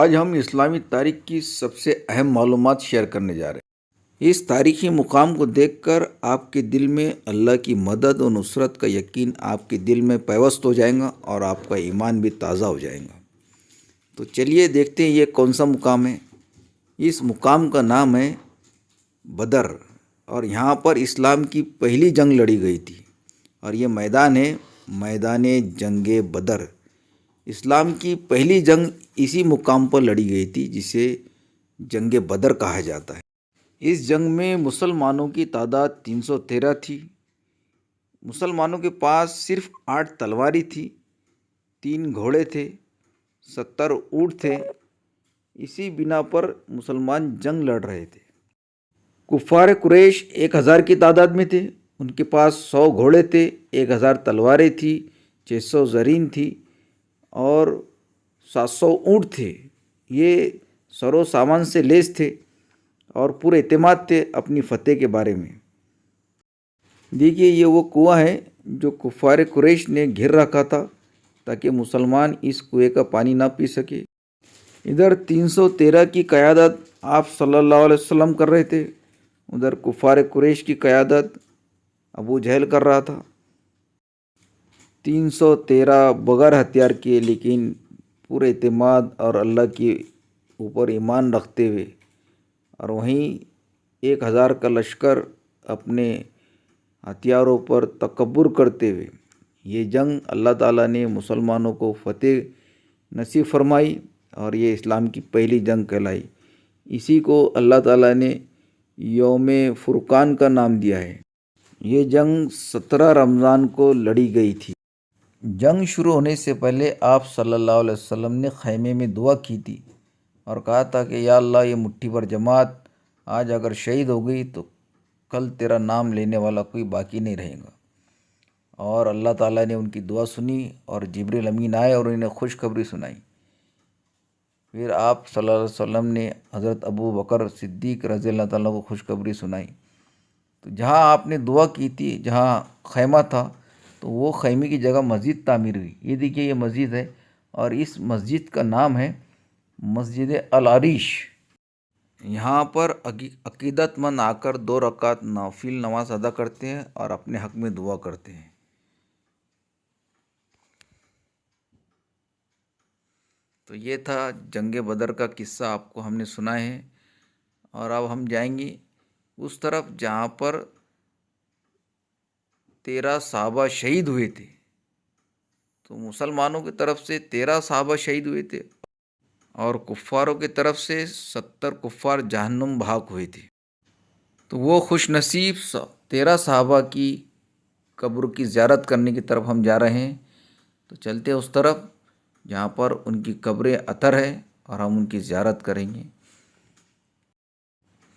آج ہم اسلامی تاریخ کی سب سے اہم معلومات شیئر کرنے جا رہے ہیں۔ اس تاریخی مقام کو دیکھ کر آپ کے دل میں اللہ کی مدد و نصرت کا یقین آپ کے دل میں پیوست ہو جائے گا اور آپ کا ایمان بھی تازہ ہو جائے گا۔ تو چلیے دیکھتے ہیں یہ کون سا مقام ہے۔ اس مقام کا نام ہے بدر، اور یہاں پر اسلام کی پہلی جنگ لڑی گئی تھی، اور یہ میدان ہے میدان جنگ بدر۔ اسلام کی پہلی جنگ اسی مقام پر لڑی گئی تھی، جسے جنگ بدر کہا جاتا ہے۔ اس جنگ میں مسلمانوں کی تعداد 313 تھی۔ مسلمانوں کے پاس صرف 8 تلواریں تھی، 3 گھوڑے تھے، 70 اونٹ تھے۔ اسی بنا پر مسلمان جنگ لڑ رہے تھے۔ کفار قریش 1000 کی تعداد میں تھے۔ ان کے پاس 100 گھوڑے تھے، 1000 تلواریں تھیں، 600 زرین تھی اور 700 اونٹ تھے۔ یہ سر و سامان سے لیس تھے اور پورے اعتماد تھے اپنی فتح کے بارے میں۔ دیکھیے یہ وہ کنواں ہے جو کفار قریش نے گھیر رکھا تھا تاکہ مسلمان اس کنویں کا پانی نہ پی سکے۔ ادھر 313 کی قیادت آپ صلی اللہ علیہ وسلم کر رہے تھے، ادھر کفار قریش کی قیادت ابو جہل کر رہا تھا۔ 313 بغیر ہتھیار کیے لیکن پورے اعتماد اور اللہ کے اوپر ایمان رکھتے ہوئے، اور وہیں 1000 کا لشکر اپنے ہتھیاروں پر تکبر کرتے ہوئے، یہ جنگ اللہ تعالیٰ نے مسلمانوں کو فتح نصیب فرمائی اور یہ اسلام کی پہلی جنگ کہلائی۔ اسی کو اللہ تعالیٰ نے یوم فرقان کا نام دیا ہے۔ یہ جنگ 17 رمضان کو لڑی گئی تھی۔ جنگ شروع ہونے سے پہلے آپ صلی اللہ علیہ وسلم نے خیمے میں دعا کی تھی اور کہا تھا کہ یا اللہ، یہ مٹھی بھر جماعت آج اگر شہید ہو گئی تو کل تیرا نام لینے والا کوئی باقی نہیں رہے گا۔ اور اللہ تعالیٰ نے ان کی دعا سنی اور جبریل امین آئے اور انہیں خوشخبری سنائی۔ پھر آپ صلی اللہ علیہ وسلم نے حضرت ابو بکر صدیق رضی اللہ تعالیٰ کو خوشخبری سنائی۔ تو جہاں آپ نے دعا کی تھی، جہاں خیمہ تھا، تو وہ خیمے کی جگہ مسجد تعمیر ہوئی۔ یہ دیکھیے یہ مسجد ہے، اور اس مسجد کا نام ہے مسجد العریش۔ یہاں پر عقیدت مند آ کر 2 رکعت نافل نماز ادا کرتے ہیں اور اپنے حق میں دعا کرتے ہیں۔ تو یہ تھا جنگ بدر کا قصہ، آپ کو ہم نے سنا ہے، اور اب ہم جائیں گے اس طرف جہاں پر 13 صحابہ شہید ہوئے تھے۔ تو مسلمانوں کی طرف سے 13 صحابہ شہید ہوئے تھے اور کفاروں کی طرف سے 70 کفار جہنم بھاگ ہوئے تھے۔ تو وہ خوش نصیب 13 صحابہ کی قبر کی زیارت کرنے کی طرف ہم جا رہے ہیں۔ تو چلتے اس طرف جہاں پر ان کی قبریں اثر ہے اور ہم ان کی زیارت کریں گے۔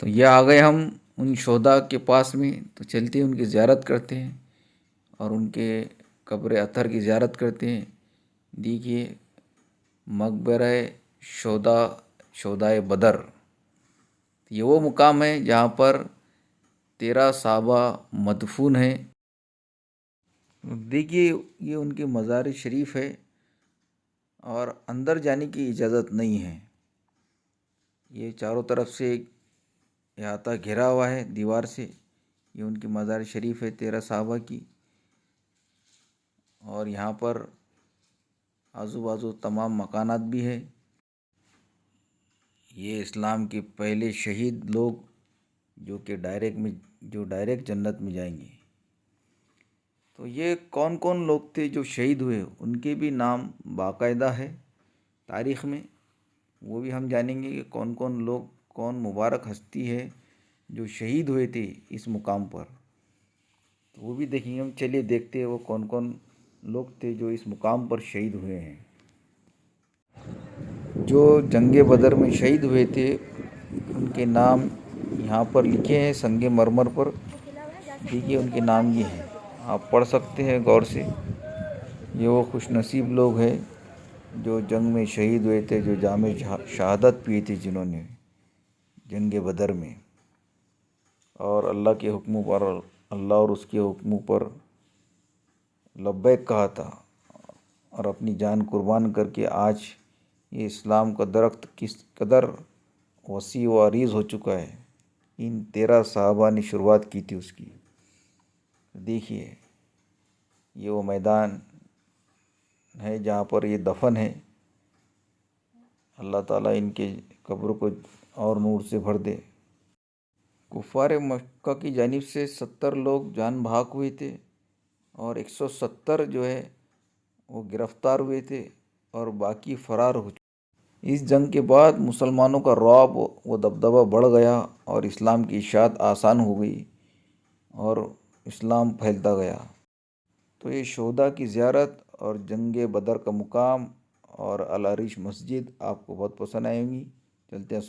تو یہ آ گئے ہم ان شہداء کے پاس میں، تو چلتے ان کی زیارت کرتے ہیں اور ان کے قبر اطہر کی زیارت کرتے ہیں۔ دیکھیے مقبرہ شہدائے بدر، یہ وہ مقام ہے جہاں پر 13 صحابہ مدفون ہیں۔ دیکھیے یہ ان کی مزار شریف ہے اور اندر جانے کی اجازت نہیں ہے۔ یہ چاروں طرف سے احاطہ گھرا ہوا ہے دیوار سے۔ یہ ان کی مزار شریف ہے 13 صحابہ کی، اور یہاں پر آزو بازو تمام مکانات بھی ہے۔ یہ اسلام کے پہلے شہید لوگ جو کہ ڈائریکٹ جنت میں جائیں گے۔ تو یہ کون کون لوگ تھے جو شہید ہوئے، ان کے بھی نام باقاعدہ ہے تاریخ میں، وہ بھی ہم جانیں گے کہ کون کون لوگ، کون مبارک ہستی ہے جو شہید ہوئے تھے اس مقام پر۔ تو وہ بھی دیکھیں گے ہم۔ چلیے دیکھتے ہیں وہ کون کون لوگ تھے جو اس مقام پر شہید ہوئے ہیں۔ جو جنگ بدر میں شہید ہوئے تھے ان کے نام یہاں پر لکھے ہیں سنگ مرمر پر۔ دیکھیے ان کے نام یہ ہیں، آپ پڑھ سکتے ہیں غور سے۔ یہ وہ خوش نصیب لوگ ہیں جو جنگ میں شہید ہوئے تھے، جو جام شہادت پیے تھے جنہوں نے جنگ بدر میں، اور اللہ کے حکموں پر، اللہ اور اس کے حکموں پر لبیک کہا تھا اور اپنی جان قربان کر کے آج یہ اسلام کا درخت کس قدر وسیع و عریض ہو چکا ہے. ان 13 صحابہ نے شروعات کی تھی اس کی. دیکھیے یہ وہ میدان ہے جہاں پر یہ دفن ہے. اللہ تعالیٰ ان کے قبر کو اور نور سے بھر دے. کفار مکہ کی جانب سے 70 لوگ جان بحق ہوئے تھے اور 170 جو ہے وہ گرفتار ہوئے تھے اور باقی فرار ہو چکے. اس جنگ کے بعد مسلمانوں کا رعب و دبدبہ بڑھ گیا اور اسلام کی اشاعت آسان ہو گئی اور اسلام پھیلتا گیا. تو یہ شہداء کی زیارت اور جنگ بدر کا مقام اور العریش مسجد آپ کو بہت پسند آئیں گی. چلتے ہیں.